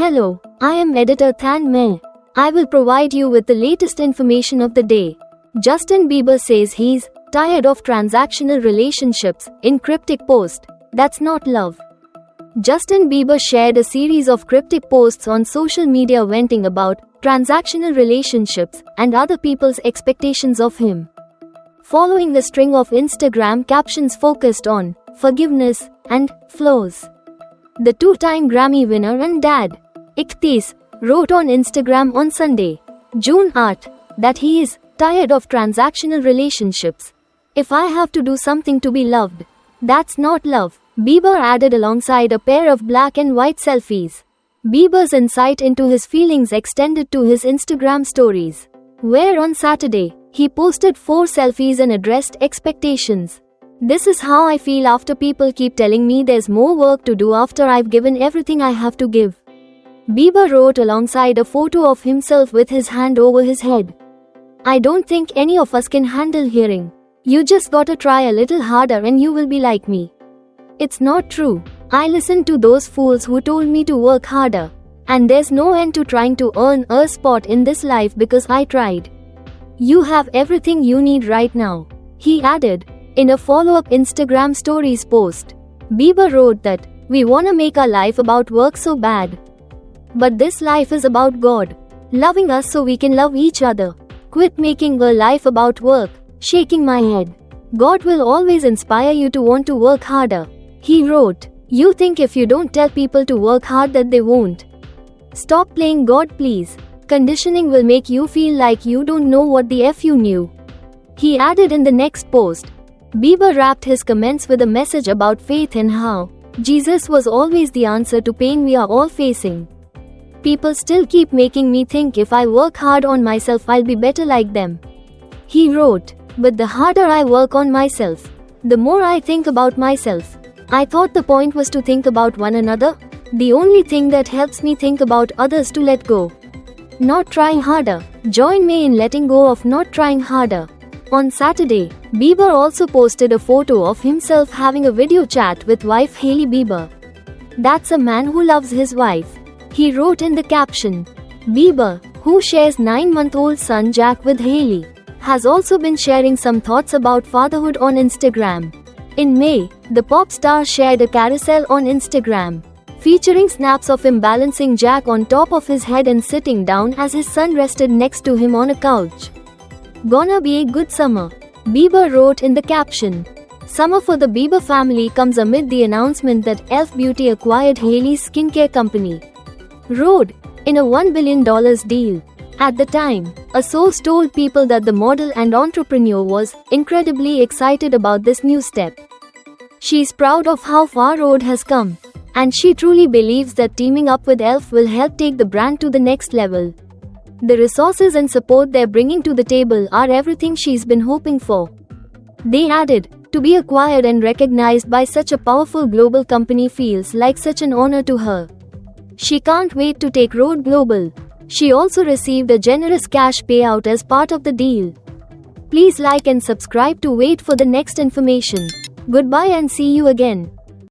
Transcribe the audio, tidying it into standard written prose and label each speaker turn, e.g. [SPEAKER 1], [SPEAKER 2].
[SPEAKER 1] Hello, I am editor Than Meh. I will provide you with the latest information of the day. Justin Bieber says he's tired of transactional relationships in cryptic post. That's not love. Justin Bieber shared a series of cryptic posts on social media venting about transactional relationships and other people's expectations of him. Following the string of Instagram captions focused on forgiveness and flaws. The two-time Grammy winner and dad, 31, wrote on Instagram on Sunday, June 8, that he is tired of transactional relationships. If I have to do something to be loved, that's not love, Bieber added alongside a pair of black and white selfies. Bieber's insight into his feelings extended to his Instagram stories, where on Saturday, he posted 4 selfies and addressed expectations. This is how I feel after people keep telling me there's more work to do after I've given everything I have to give. Bieber wrote alongside a photo of himself with his hand over his head. I don't think any of us can handle hearing, "You just gotta try a little harder and you will be like me." It's not true. I listened to those fools who told me to work harder. And there's no end to trying to earn a spot in this life because I tried. You have everything you need right now, he added. In a follow-up Instagram stories post, Bieber wrote that, "We wanna make our life about work so bad. But this life is about God loving us so we can love each other. Quit making a life about work." Shaking my head. God will always inspire you to want to work harder, he wrote. You think if you don't tell people to work hard that they won't. Stop playing God, please. Conditioning will make you feel like you don't know what the F you knew. He added in the next post. Bieber wrapped his comments with a message about faith and how Jesus was always the answer to pain we are all facing. People still keep making me think if I work hard on myself I'll be better like them, he wrote. But the harder I work on myself, the more I think about myself. I thought the point was to think about one another. The only thing that helps me think about others to let go. Not trying harder. Join me in letting go of not trying harder. On Saturday, Bieber also posted a photo of himself having a video chat with wife Hailey Bieber. That's a man who loves his wife, he wrote in the caption. Bieber, who shares 9-month-old son Jack with Hailey, has also been sharing some thoughts about fatherhood on Instagram. In May, the pop star shared a carousel on Instagram, featuring snaps of him balancing Jack on top of his head and sitting down as his son rested next to him on a couch. Gonna be a good summer, Bieber wrote in the caption. Summer for the Bieber family comes amid the announcement that e.l.f. Beauty acquired Hailey's skincare company, Rhode, in a $1 billion deal. At the time, a source told People that the model and entrepreneur was incredibly excited about this new step. She's proud of how far Rhode has come, and she truly believes that teaming up with e.l.f. will help take the brand to the next level. The resources and support they're bringing to the table are everything she's been hoping for. They added, to be acquired and recognized by such a powerful global company feels like such an honor to her. She can't wait to take Rhode global. She also received a generous cash payout as part of the deal. Please like and subscribe to wait for the next information. Goodbye and see you again.